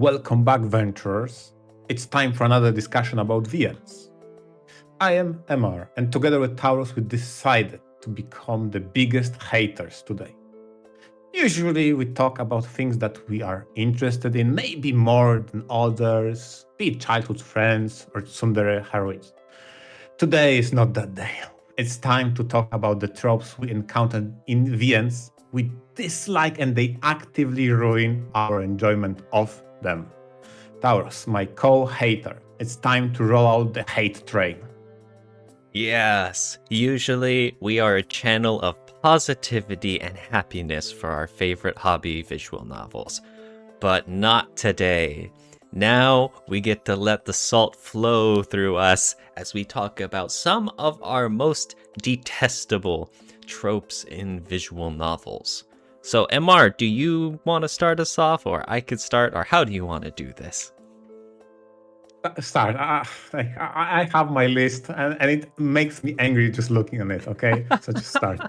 Welcome back, Venturers. It's time for another discussion about VNs. I am Emar, and together with Taurus, we decided to become the biggest haters today. Usually, we talk about things that we are interested in, maybe more than others, be it childhood friends or tsundere heroines. Today is not that day. It's time to talk about the tropes we encountered in VNs we dislike and they actively ruin our enjoyment of them. Taurus, my co-hater, it's time to roll out the hate train. Yes, usually we are a channel of positivity and happiness for our favorite hobby visual novels. But not today. Now we get to let the salt flow through us as we talk about some of our most detestable tropes in visual novels. So, MR, do you want to start us off, or I could start, or how do you want to do this? Start. I have my list, and it makes me angry just looking at it. Okay, so just start.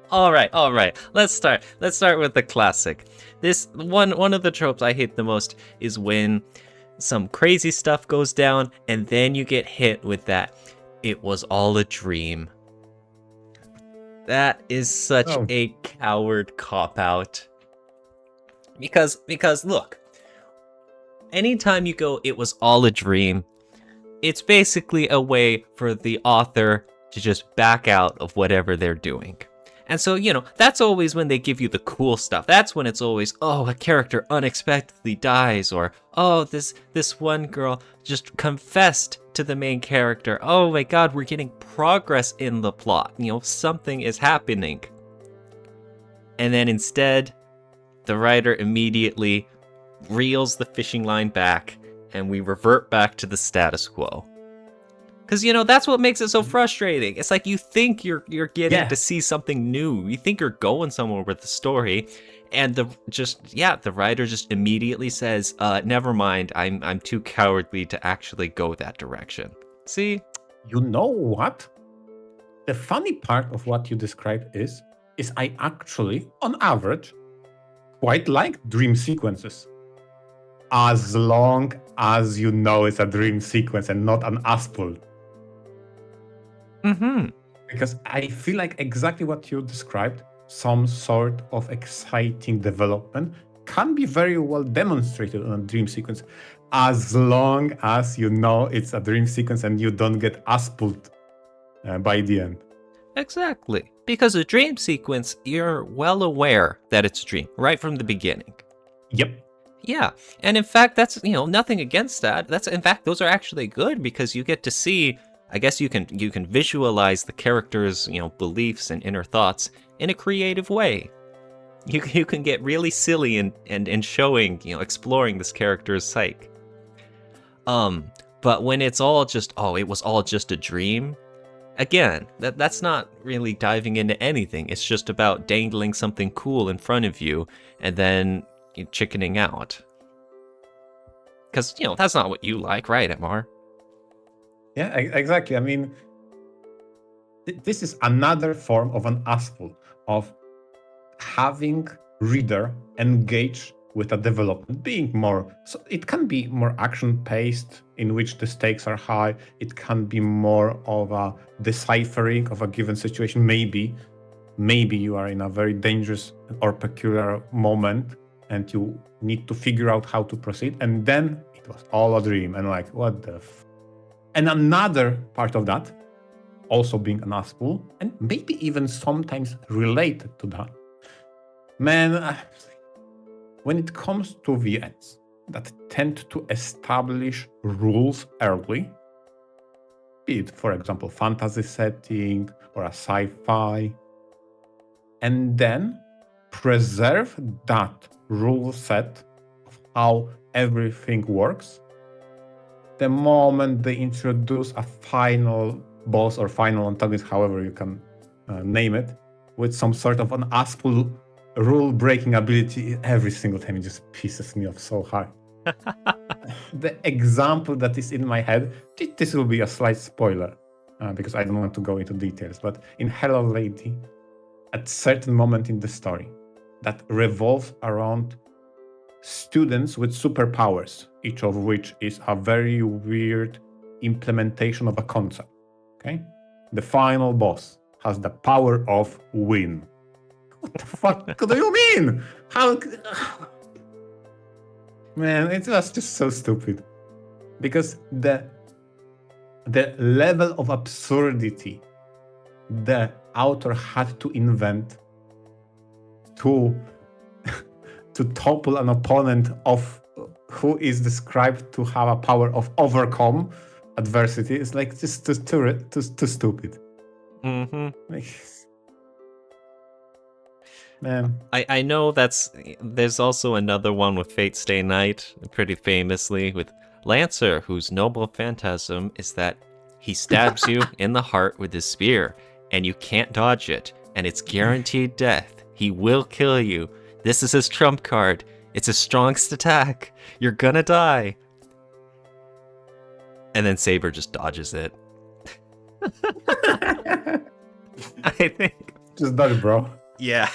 All right. Let's start. Let's start with the classic. This one of the tropes I hate the most is when some crazy stuff goes down, and then you get hit with that. It was all a dream. That is such a coward cop-out. Because look, anytime you go, it was all a dream, it's basically a way for the author to just back out of whatever they're doing. And so, that's always when they give you the cool stuff. That's when it's always, oh, a character unexpectedly dies, or, oh, this one girl just confessed to the main character. Oh my god, we're getting progress in the plot. Something is happening. And then instead, the writer immediately reels the fishing line back, and we revert back to the status quo. Because, that's what makes it so frustrating. It's like you think you're getting to see something new. You think you're going somewhere with the story, and the writer just immediately says, never mind, I'm too cowardly to actually go that direction. See? You know what? The funny part of what you described is I actually, on average, quite like dream sequences. As long as you know it's a dream sequence and not an Aspul. Mm-hmm. Because I feel like exactly what you described, some sort of exciting development, can be very well demonstrated on a dream sequence, as long as you know it's a dream sequence and you don't get Aspult by the end. Exactly. Because a dream sequence, you're well aware that it's a dream right from the beginning. Yep. Yeah, and in fact, that's, nothing against that. In fact, those are actually good because you get to see, I guess you can visualize the character's, beliefs and inner thoughts in a creative way. You can get really silly and showing, exploring this character's psyche. But when it's all just, it was all just a dream, again, that's not really diving into anything. It's just about dangling something cool in front of you and then chickening out. Because, that's not what you like, right, Emar? Yeah, exactly. I mean, this is another form of an Aspul, of having reader engage with a development, being more, so it can be more action-paced, in which the stakes are high. It can be more of a deciphering of a given situation. Maybe you are in a very dangerous or peculiar moment, and you need to figure out how to proceed, and then it was all a dream, and like, what the And another part of that, also being an Aspul, and maybe even sometimes related to that, man, when it comes to VNs that tend to establish rules early, be it, for example, fantasy setting or a sci-fi, and then preserve that rule set of how everything works, the moment they introduce a final boss or final antagonist, however you can name it, with some sort of an Aspul rule-breaking ability, every single time it just pisses me off so hard. The example that is in my head, this will be a slight spoiler, because I don't want to go into details, but in Hello Lady, at a certain moment in the story that revolves around students with superpowers, each of which is a very weird implementation of a concept. Okay? The final boss has the power of win. What the fuck do you mean? How? Man, it was just so stupid. Because the level of absurdity the author had to invent to topple an opponent of who is described to have a power of overcome adversity is like just too stupid. Like, man, I know there's also another one with Fate Stay Night, pretty famously, with Lancer, whose noble phantasm is that he stabs you in the heart with his spear, and you can't dodge it, and it's guaranteed death. He will kill you. This is his trump card. It's his strongest attack. You're gonna die. And then Saber just dodges it. I think. Just dodge, bro. Yeah.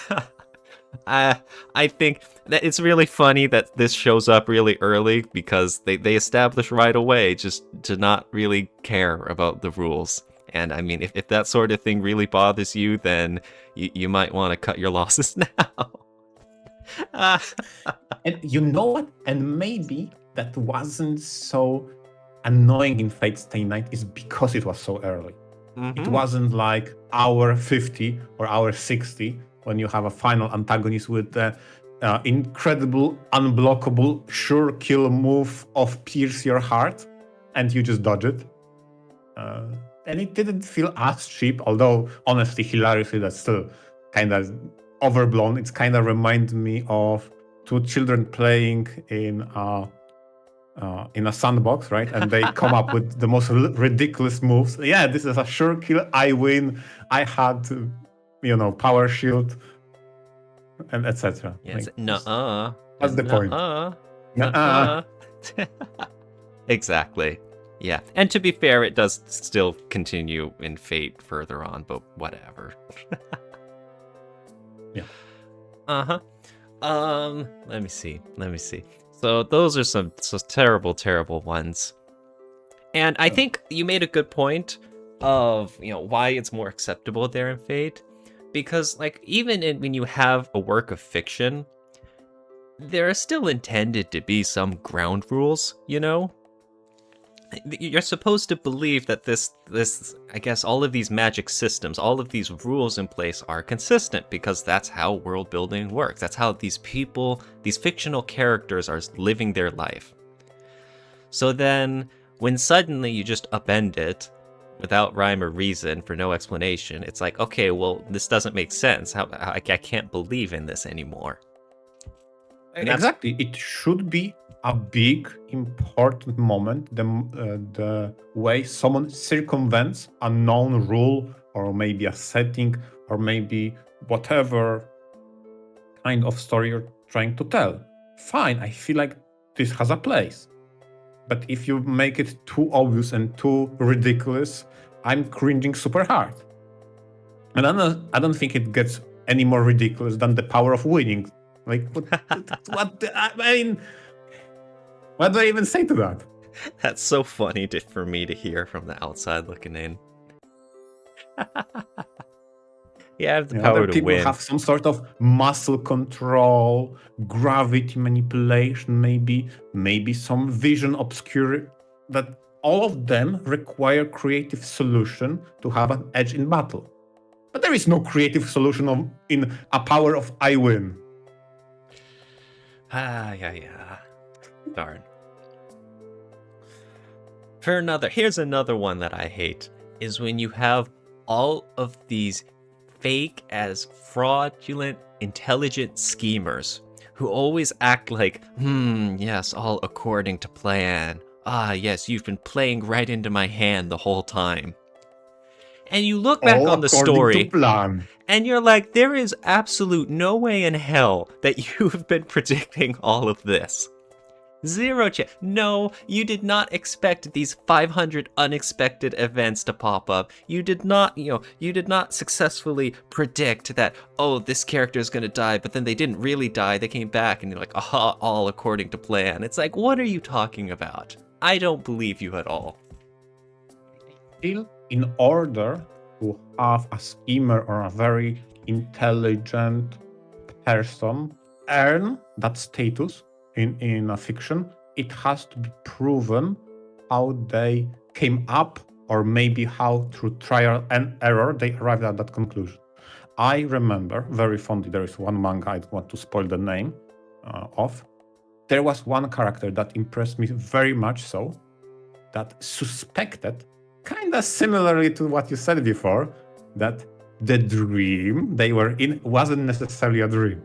I think that it's really funny that this shows up really early because they establish right away just to not really care about the rules. And I mean, if that sort of thing really bothers you, then you might want to cut your losses now. And you know what? And maybe that wasn't so annoying in Fate Stay Night is because it was so early. It wasn't like hour 50 or hour 60 when you have a final antagonist with the incredible, unblockable, sure kill move of Pierce Your Heart, and you just dodge it. And it didn't feel as cheap, although honestly, hilariously, that's still kind of overblown. It kind of reminds me of two children playing in a sandbox, right? And they come up with the most ridiculous moves. Yeah, this is a sure kill. I win. I had, power shield, and etc. Yes. Nuh-uh. That's the point. Nuh-uh. Exactly. Yeah. And to be fair, it does still continue in Fate further on, but whatever. Yeah. Let me see. So those are some terrible, terrible ones. And I think you made a good point of, why it's more acceptable there in Fate. Because, like, even when you have a work of fiction, there are still intended to be some ground rules, You're supposed to believe that this, I guess, all of these magic systems, all of these rules in place are consistent because that's how world building works. That's how these people, these fictional characters are living their life. So then, when suddenly you just upend it without rhyme or reason for no explanation, it's like, okay, well, this doesn't make sense. I can't believe in this anymore. Exactly. It should be a big, important moment, the way someone circumvents a known rule or maybe a setting or maybe whatever kind of story you're trying to tell. Fine, I feel like this has a place. But if you make it too obvious and too ridiculous, I'm cringing super hard. And I don't think it gets any more ridiculous than the power of winning. Like, what do I even say to that? That's so funny for me to hear from the outside looking in. Yeah, I have the power to people win. Have some sort of muscle control, gravity manipulation, maybe some vision obscure. That all of them require creative solution to have an edge in battle. But there is no creative solution in a power of I win. Yeah. Darn. Here's another one that I hate, is when you have all of these fake as fraudulent, intelligent schemers who always act like, yes, all according to plan. Ah, yes, you've been playing right into my hand the whole time. And you look back on the story, and you're like, there is absolute no way in hell that you have been predicting all of this. Zero chance. No, you did not expect these 500 unexpected events to pop up. You did not, you did not successfully predict that, oh, this character is going to die, but then they didn't really die. They came back and you're like, aha, all according to plan. It's like, what are you talking about? I don't believe you at all. Still, in order to have a schemer or a very intelligent person earn that status in a fiction, it has to be proven how they came up, or maybe how through trial and error they arrived at that conclusion. I remember very fondly, there is one manga, I don't want to spoil the name of. There was one character that impressed me very much so, that suspected, kind of similarly to what you said before, that the dream they were in wasn't necessarily a dream.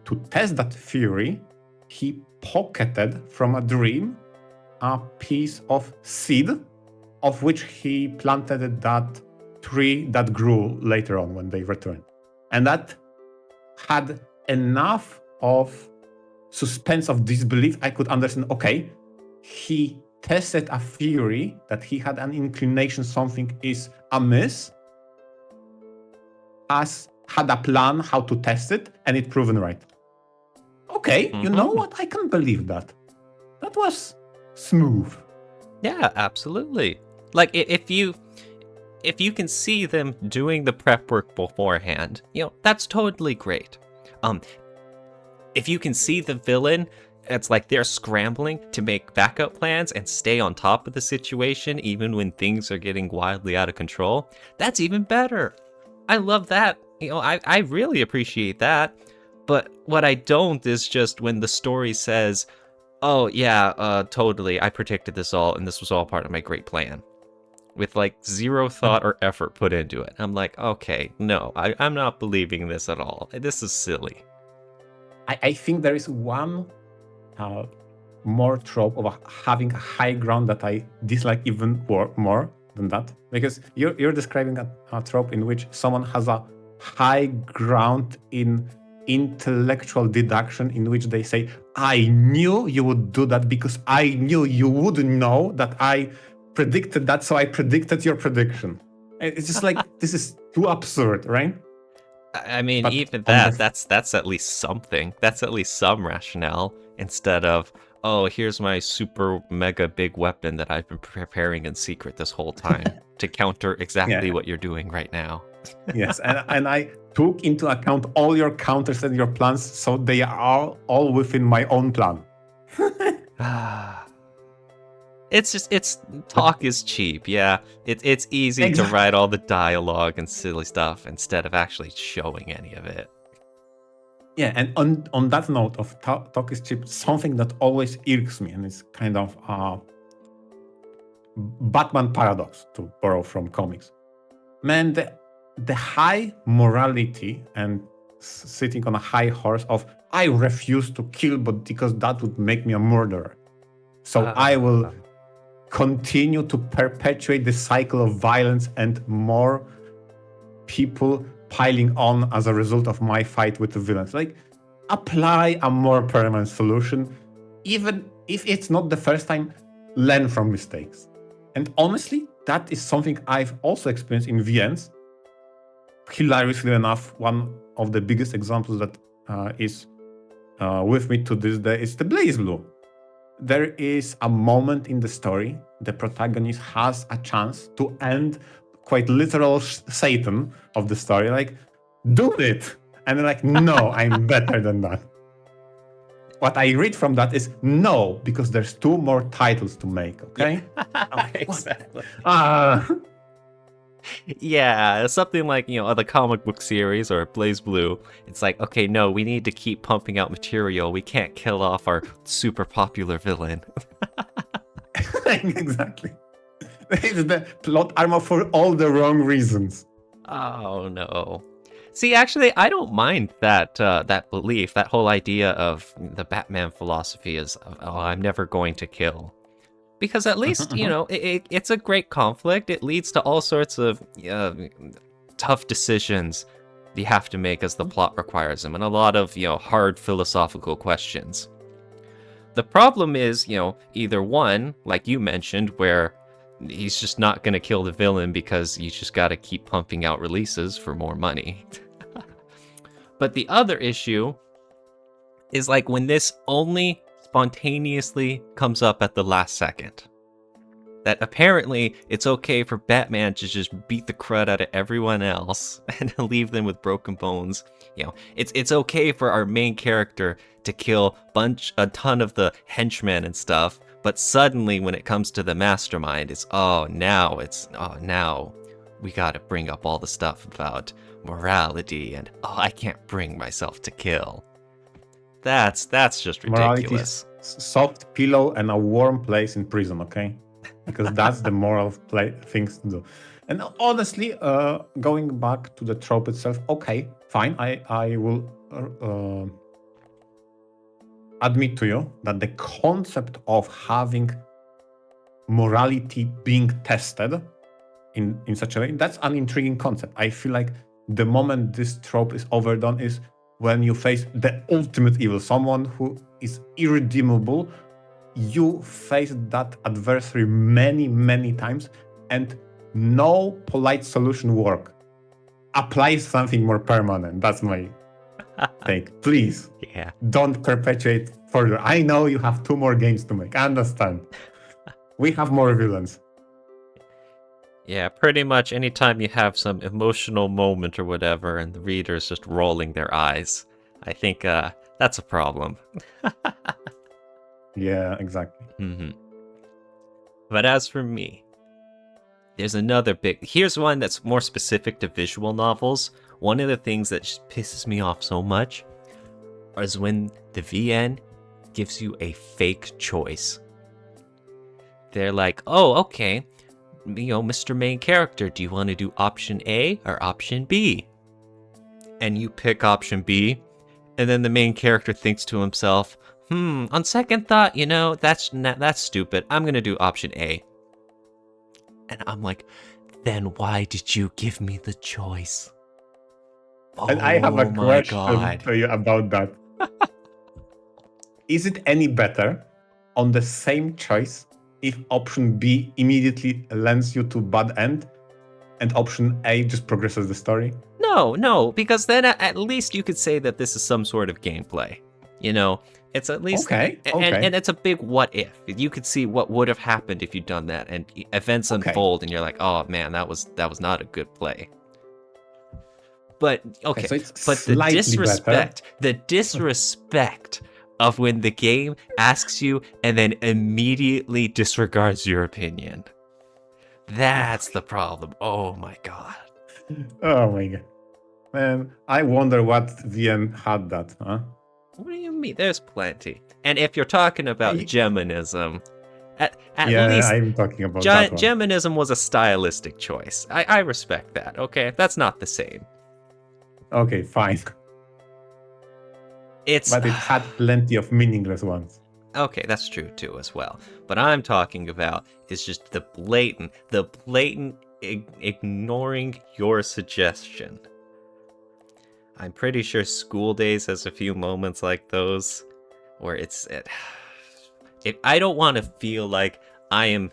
To test that theory, he pocketed from a dream a piece of seed, of which he planted that tree that grew later on when they returned. And that had enough of suspense of disbelief. I could understand, okay, he tested a theory that he had an inclination something is amiss, had a plan how to test it, and it proven right. Okay, you know what? I can believe that. That was smooth. Yeah, absolutely. Like if you can see them doing the prep work beforehand, that's totally great. If you can see the villain, it's like they're scrambling to make backup plans and stay on top of the situation even when things are getting wildly out of control, that's even better. I love that. I really appreciate that. But what I don't is just when the story says, oh yeah, totally, I predicted this all and this was all part of my great plan. With like zero thought or effort put into it. I'm like, okay, no, I'm not believing this at all. This is silly. I think there is one more trope of having a high ground that I dislike even more than that. Because you're describing a trope in which someone has a high ground in intellectual deduction, in which they say, I knew you would do that because I knew you would know that I predicted that, so I predicted your prediction. It's just like, this is too absurd, right? I mean, but even that's at least something. That's at least some rationale, instead of, oh, here's my super mega big weapon that I've been preparing in secret this whole time to counter exactly what you're doing right now. Yes, and I took into account all your counters and your plans, so they are all within my own plan. It's talk is cheap, yeah. It's easy to write all the dialogue and silly stuff instead of actually showing any of it. Yeah, and on that note of talk is cheap, something that always irks me, and it's kind of a Batman paradox, to borrow from comics. Man, the high morality and sitting on a high horse of, I refuse to kill, but because that would make me a murderer. So I will continue to perpetuate the cycle of violence and more people piling on as a result of my fight with the villains. Like, apply a more permanent solution. Even if it's not the first time, learn from mistakes. And honestly, that is something I've also experienced in VNs. Hilariously enough, one of the biggest examples that is with me to this day is the Blaze Blue. There is a moment in the story, the protagonist has a chance to end quite literal Satan of the story, like, do it. And they're like, no, I'm better than that. What I read from that is no, because there's 2 more titles to make, okay? Exactly. Yeah, something like, the comic book series or Blaze Blue. It's like, okay, no, we need to keep pumping out material. We can't kill off our super popular villain. Exactly. It's the plot armor for all the wrong reasons. Oh, no. See, actually, I don't mind that belief, that whole idea of the Batman philosophy is, oh, I'm never going to kill. Because at least, it's a great conflict. It leads to all sorts of tough decisions you have to make as the plot requires them, and a lot of, hard philosophical questions. The problem is, either one, like you mentioned, where he's just not going to kill the villain because you just got to keep pumping out releases for more money. But the other issue is like when this only spontaneously comes up at the last second. That apparently it's okay for Batman to just beat the crud out of everyone else and leave them with broken bones. It's okay for our main character to kill a ton of the henchmen and stuff, but suddenly when it comes to the mastermind, now we gotta bring up all the stuff about morality and I can't bring myself to kill. That's just ridiculous. Morality is soft pillow and a warm place in prison, okay? Because that's the moral things to do. And honestly, going back to the trope itself, okay, fine. I will admit to you that the concept of having morality being tested in such a way, that's an intriguing concept. I feel like the moment this trope is overdone is when you face the ultimate evil, someone who is irredeemable. You face that adversary many, many times, and no polite solution work. Apply something more permanent. That's my take. Please, don't perpetuate further. I know you have 2 more games to make. I understand. We have more villains. Yeah, pretty much anytime you have some emotional moment or whatever, and the reader's just rolling their eyes, I think that's a problem. Yeah, exactly. Mm-hmm. But as for me, there's another here's one that's more specific to visual novels. One of the things that just pisses me off so much is when the VN gives you a fake choice. They're like, oh, okay, Mr. Main Character, do you want to do option A or option B? And you pick option B, and then the main character thinks to himself, on second thought, that's stupid. I'm going to do option A. And I'm like, then why did you give me the choice? And I have a question for you about that. Is it any better on the same choice if option B immediately lands you to bad end and option A just progresses the story? No, because then at least you could say that this is some sort of gameplay. It's at least okay. And it's a big what if. You could see what would have happened if you'd done that, and events unfold, and you're like, oh man, that was not a good play. But okay, so it's but the disrespect of when the game asks you and then immediately disregards your opinion. That's the problem. Oh my god. Oh my god. Man, I wonder what VM had that, huh? What do you mean? There's plenty. And if you're talking about Geminism, at least I'm talking about that one. Geminism was a stylistic choice. I respect that, okay? That's not the same. Okay, fine. But it had plenty of meaningless ones. Okay, that's true too as well. But I'm talking about is just the blatant ignoring your suggestion. I'm pretty sure School Days has a few moments like those where I don't want to feel like I am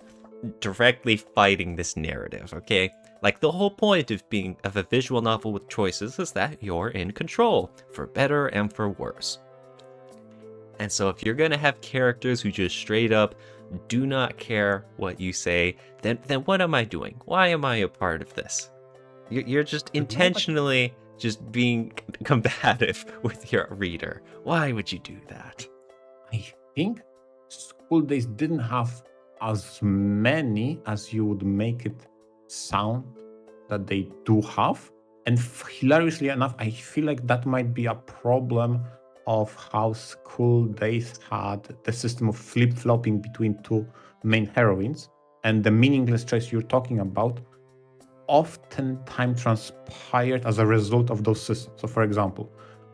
directly fighting this narrative, okay? Like the whole point of a visual novel with choices is that you're in control, for better and for worse. And so if you're going to have characters who just straight up do not care what you say, then what am I doing? Why am I a part of this? You're just intentionally just being combative with your reader. Why would you do that? I think School Days didn't have as many as you would make it sound that they do have. And hilariously enough, I feel like that might be a problem of how School Days had the system of flip-flopping between 2 main heroines, and the meaningless choice you're talking about oftentimes transpired as a result of those systems. So for example,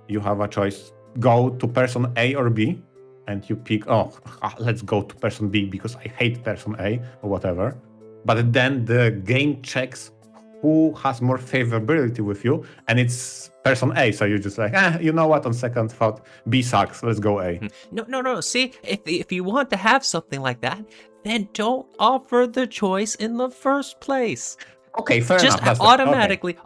you have a choice, go to person A or B, and you pick, let's go to person B because I hate person A or whatever. But then the game checks who has more favorability with you, and it's person A. So you're just like, you know what? On second thought, B sucks. Let's go A. No. See, if you want to have something like that, then don't offer the choice in the first place. Okay, fair Just enough. automatically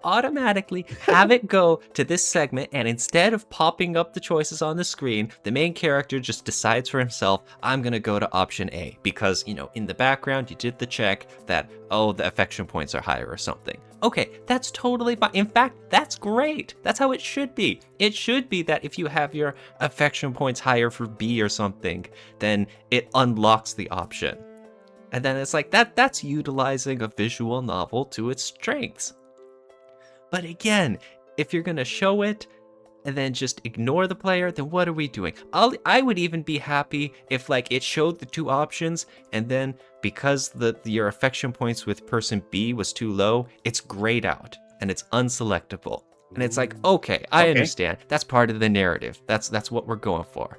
have it go to this segment, and instead of popping up the choices on the screen, the main character just decides for himself, I'm gonna go to option A, because, in the background you did the check that, the affection points are higher or something. Okay, that's totally fine. In fact, that's great. That's how it should be. It should be that if you have your affection points higher for B or something, then it unlocks the option. And then it's like, that's utilizing a visual novel to its strengths. But again, if you're going to show it and then just ignore the player, then what are we doing? I would even be happy if it showed the two options, and then because your affection points with person B was too low, it's grayed out and it's unselectable. And it's like, okay, I understand. That's part of the narrative. That's what we're going for.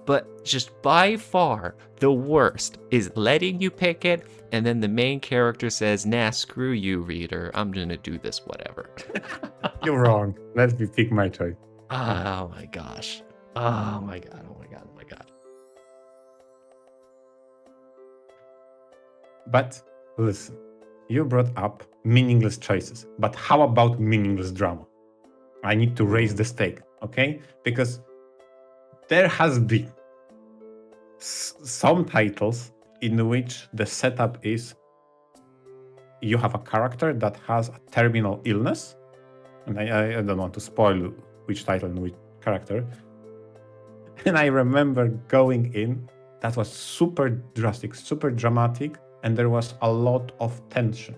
But just by far, the worst is letting you pick it, and then the main character says, nah, screw you, reader. I'm gonna do this, whatever. You're wrong. Let me pick my choice. Oh my gosh. Oh my god. But listen, you brought up meaningless choices. But how about meaningless drama? I need to raise the stake, okay? Because there has been some titles in which the setup is you have a character that has a terminal illness, and I don't want to spoil which title and which character. And I remember going in, that was super drastic, super dramatic, and there was a lot of tension.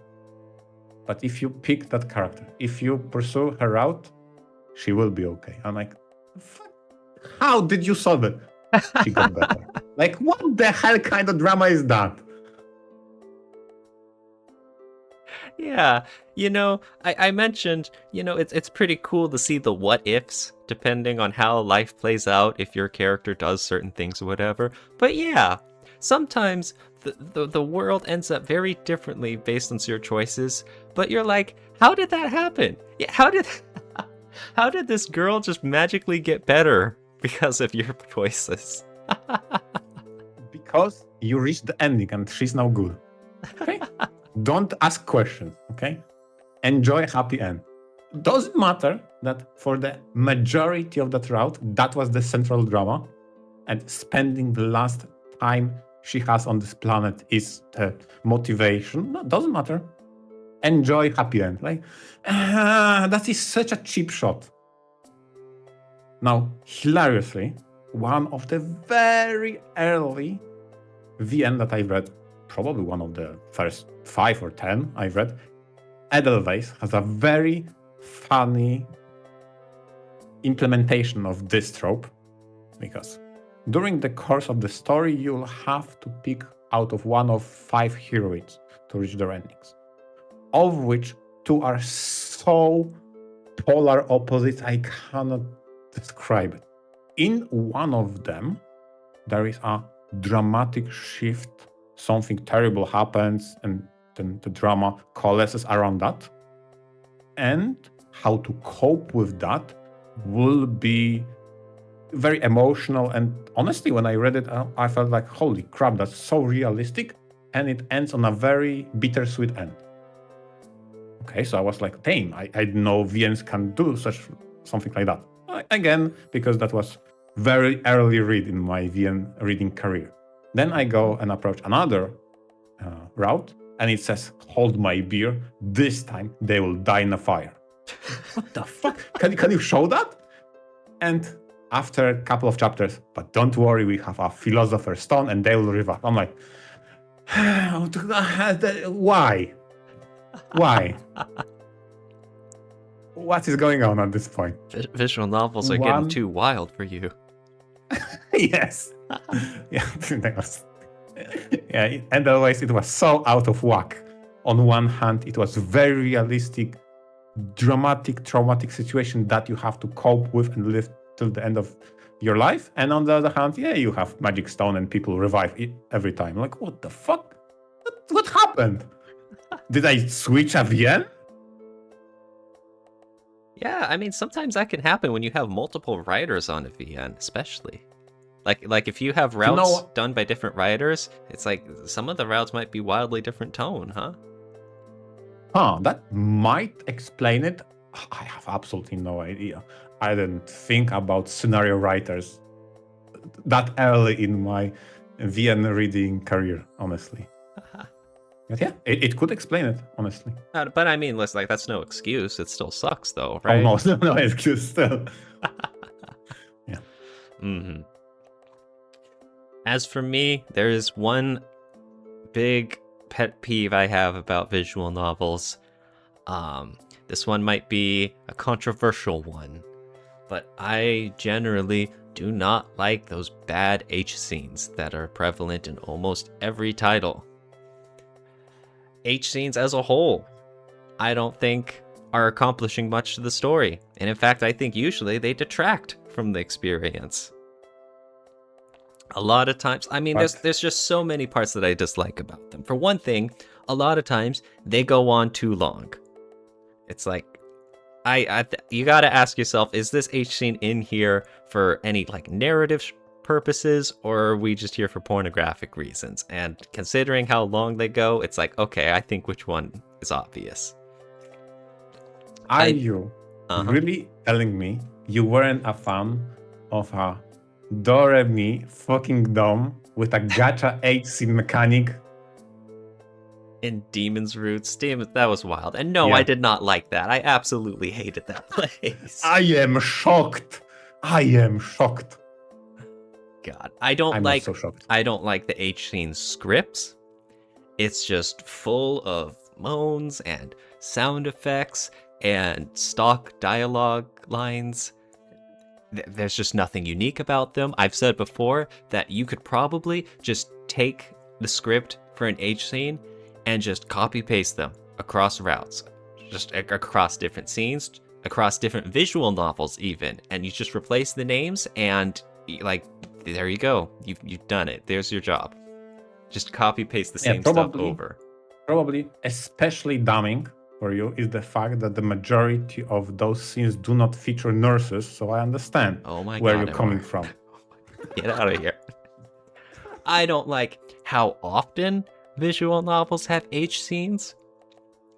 But if you pick that character, if you pursue her route, she will be okay. I'm like, how did you solve it? She got better. What the hell kind of drama is that? Yeah, I mentioned, it's pretty cool to see the what ifs depending on how life plays out if your character does certain things or whatever. But yeah, sometimes the world ends up very differently based on your choices. But you're like, how did that happen? Yeah, how did this girl just magically get better because of your choices? Because you reached the ending and she's now good. Okay? Don't ask questions, okay? Enjoy happy end. Doesn't matter that for the majority of that route, that was the central drama, and spending the last time she has on this planet is the motivation. No, doesn't matter. Enjoy happy end. That is such a cheap shot. Now, hilariously, one of the very early VN that I read, probably one of the first 5 or 10 I've read, Edelweiss has a very funny implementation of this trope, because during the course of the story, you'll have to pick out of one of 5 heroines to reach their endings, of which 2 are so polar opposites I cannot describe it. In one of them, there is a dramatic shift. Something terrible happens, and then the drama coalesces around that. And how to cope with that will be very emotional. And honestly, when I read it, I felt like, holy crap, that's so realistic. And it ends on a very bittersweet end. Okay, so I was like, damn, I didn't know VNs can do something like that. Again, because that was very early read in my VN reading career. Then I go and approach another route, and it says, hold my beer. This time they will die in a fire. What the fuck? Can you show that? And after a couple of chapters, but don't worry, we have a philosopher's stone and they will revive. I'm like, why? Why? What is going on at this point? Visual novels are getting too wild for you. Yes. Yeah, and otherwise it was so out of whack. On one hand, it was very realistic, dramatic, traumatic situation that you have to cope with and live till the end of your life. And on the other hand, yeah, you have magic stone and people revive it every time. Like, what the fuck? What happened? Did I switch a VN? Yeah, I mean, sometimes that can happen when you have multiple writers on a VN, especially. Like if you have You know routes what? done by different writers, it's like some of the routes might be wildly different tone, huh? That might explain it. I have absolutely no idea. I didn't think about scenario writers that early in my VN reading career, honestly. But yeah, it could explain it, honestly. But I mean, like that's no excuse. It still sucks, though, Oh right? no, no excuse still. Yeah. Mm-hmm. As for me, there is one big pet peeve I have about visual novels. This one might be a controversial one, but I generally do not like those bad H scenes that are prevalent in almost every title. H scenes as a whole, I don't think are accomplishing much to the story, and in fact, I think usually they detract from the experience. A lot of times, I mean, But there's just so many parts that I dislike about them. For one thing, a lot of times they go on too long. It's like you got to ask yourself, is this H scene in here for any like narrative purposes, or are we just here for pornographic reasons? And considering how long they go, it's like, okay, I think which one is obvious. are you Uh-huh. really telling me you weren't a fan of a Do-Re-Mi fucking Dom with a gacha 8 scene mechanic? In Demon's Roots, that was wild. And no, Yeah. I did not like that. I absolutely hated that place. I am shocked. I am shocked. God, I don't I'm like so shocked. I don't like the H scene scripts. It's just full of moans and sound effects and stock dialogue lines. There's just nothing unique about them. I've said before that you could probably just take the script for an H scene and just copy paste them across routes, just across different scenes, across different visual novels even, and you just replace the names and like there you go. You've done it. There's your job. Just copy paste the same stuff over. Probably especially damning for you is the fact that the majority of those scenes do not feature nurses, so I understand where you're coming from. Get out of here. I don't like how often visual novels have H scenes.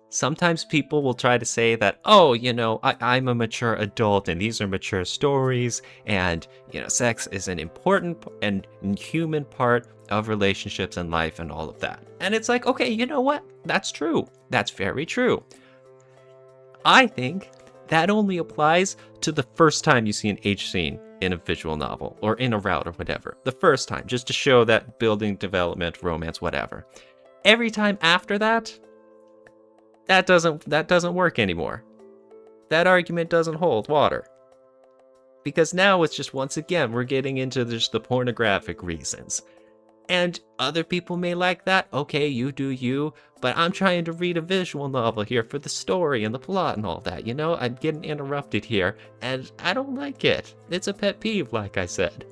Sometimes people will try to say that, oh, I'm a mature adult and these are mature stories, and, sex is an important and human part of relationships and life and all of that. And it's like, okay, you know what? That's true. That's very true. I think that only applies to the first time you see an H scene in a visual novel or in a route or whatever. The first time, just to show that building, development, romance, whatever. Every time after that, that doesn't work anymore. That argument doesn't hold water. Because now it's just, once again, we're getting into just the pornographic reasons. And other people may like that. Okay, you do you. But I'm trying to read a visual novel here for the story and the plot and all that. I'm getting interrupted here. And I don't like it. It's a pet peeve, like I said.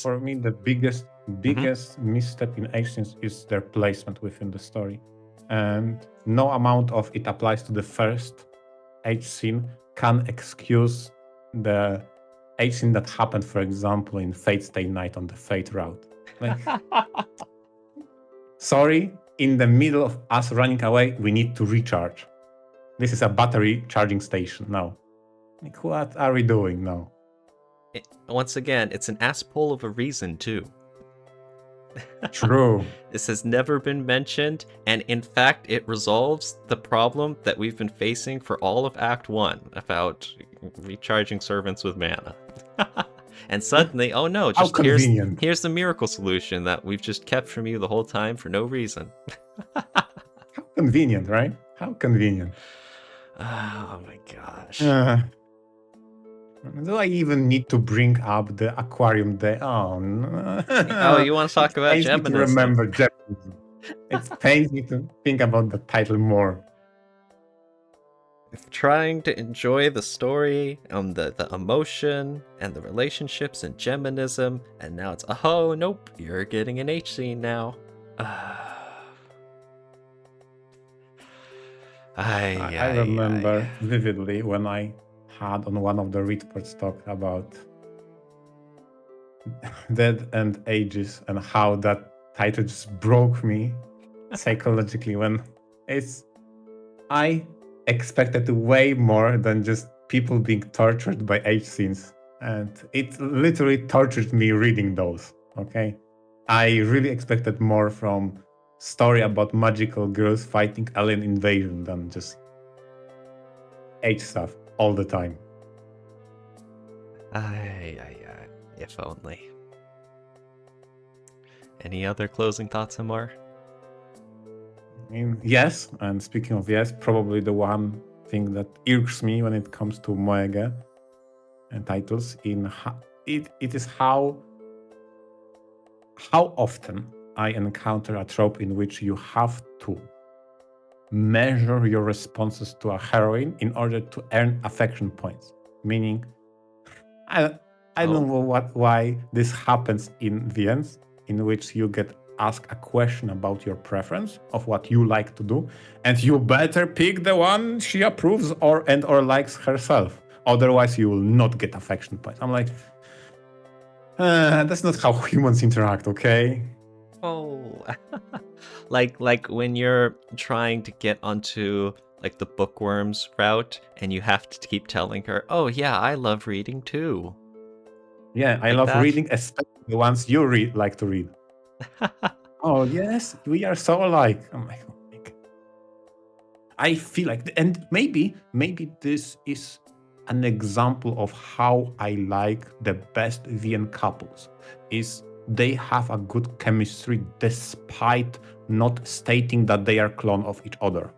For me, the biggest misstep in H scenes is their placement within the story. And no amount of it applies to the first H scene can excuse the H scene that happened, for example, in Fate Stay Night on the Fate route. Like, sorry, in the middle of us running away, we need to recharge. This is a battery charging station now. Like, what are we doing now? Once again, it's an asshole of a reason, too. True. This has never been mentioned, and in fact, it resolves the problem that we've been facing for all of Act 1 about recharging servants with mana. And suddenly, oh no, just here's the miracle solution that we've just kept from you the whole time for no reason. How convenient, right? How convenient. Oh my gosh. Do I even need to bring up the aquarium day? Oh, no. Oh, you want to talk about Geminism? To remember Geminism. It pains me to think about the title more. Trying to enjoy the story and the emotion and the relationships and Geminism, and now it's, oh, nope, you're getting an H scene now. I remember vividly when I had on one of the reports talk about Dead End Ages and how that title just broke me psychologically when I expected way more than just people being tortured by age scenes. And it literally tortured me reading those. Okay. I really expected more from story about magical girls fighting alien invasion than just age stuff all the time. If only. Any other closing thoughts, Amar? I mean, yes, and speaking of yes, probably the one thing that irks me when it comes to Moege and titles it is how often I encounter a trope in which you have to measure your responses to a heroine in order to earn affection points. Meaning, I don't know why this happens in VNs, in which you get asked a question about your preference of what you like to do, and you better pick the one she approves or likes herself. Otherwise, you will not get affection points. I'm like, that's not how humans interact, okay? Oh, like when you're trying to get onto like the bookworms route, and you have to keep telling her, "Oh yeah, I love reading too." Yeah, I love reading, especially the ones you like to read. Oh yes, we are so alike. I'm like, oh my God. I feel like, and maybe this is an example of how I like the best VN couples. Is they have a good chemistry despite not stating that they are clone of each other.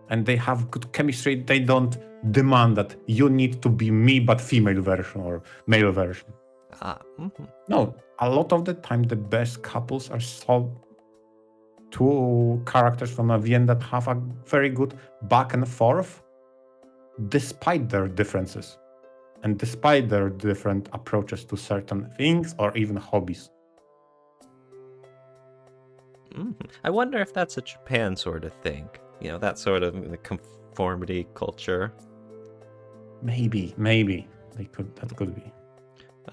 And they have good chemistry. They don't demand that you need to be me but female version or male version. No, a lot of the time the best couples are two characters from a VN that have a very good back and forth despite their differences and despite their different approaches to certain things or even hobbies. I wonder if that's a Japan sort of thing. You know, that sort of conformity culture. Maybe that could be.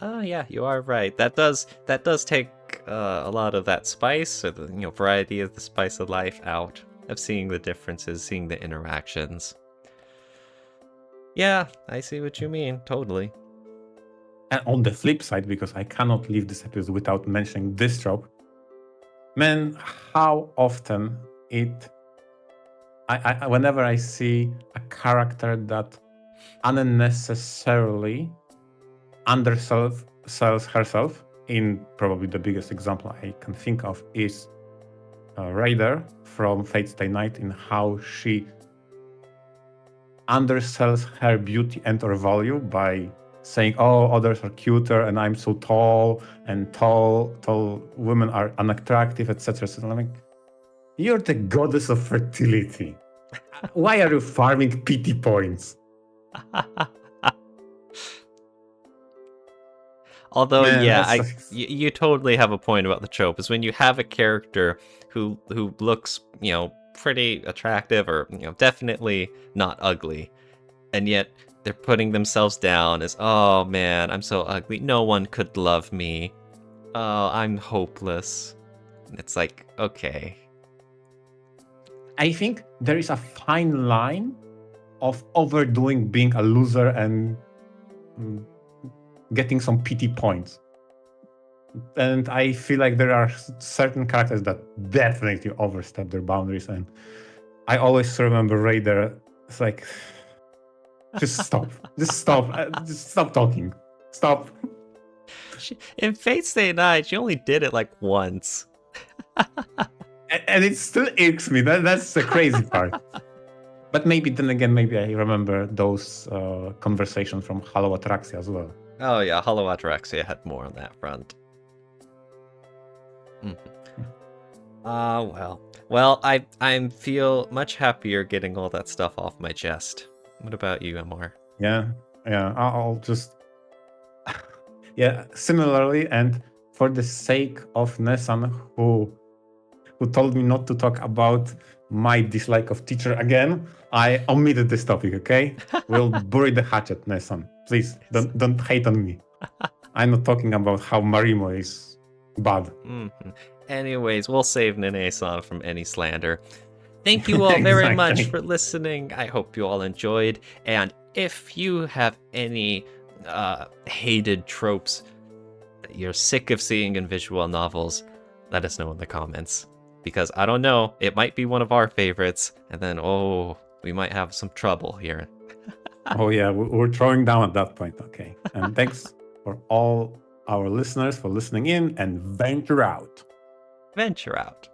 Yeah, you are right. That does take a lot of that spice, or the variety of the spice of life out of seeing the differences, seeing the interactions. Yeah, I see what you mean. Totally. And on the flip side, because I cannot leave this episode without mentioning this trope, man, how often whenever I see a character that unnecessarily undersells herself, in probably the biggest example I can think of is Raider from Fate Stay Night, in how she undersells her beauty and her value by saying, oh, others are cuter and I'm so tall, and tall women are unattractive, etc. So I'm like, you're the goddess of fertility. Why are you farming pity points? Although, man, yeah, you totally have a point about the trope. Is when you have a character who looks, pretty attractive, or definitely not ugly, and yet they're putting themselves down as, oh man, I'm so ugly. No one could love me. Oh, I'm hopeless. It's like, okay. I think there is a fine line of overdoing being a loser and getting some pity points. And I feel like there are certain characters that definitely overstep their boundaries. And I always remember Raider. It's like, just stop. Just stop talking. Stop. In Fate Stay Night, she only did it like once. And it still irks me. That's the crazy part. But maybe then again, maybe I remember those conversations from Hollow Ataraxia as well. Oh yeah, Hollow Ataraxia had more on that front. Well, I feel much happier getting all that stuff off my chest. What about you, Amar? Yeah, I'll just... Yeah, similarly, and for the sake of Nessan, who told me not to talk about my dislike of teacher again, I omitted this topic, okay? We'll bury the hatchet, Nessan. Please, don't hate on me. I'm not talking about how Marimo is bad. Mm-hmm. Anyways, we'll save Nene-san from any slander. Thank you all very much for listening. I hope you all enjoyed. And if you have any hated tropes that you're sick of seeing in visual novels, let us know in the comments. Because I don't know, it might be one of our favorites, and then, we might have some trouble here. Oh yeah, we're throwing down at that point, okay. And thanks for all our listeners for listening in, and VNture out. VNture out.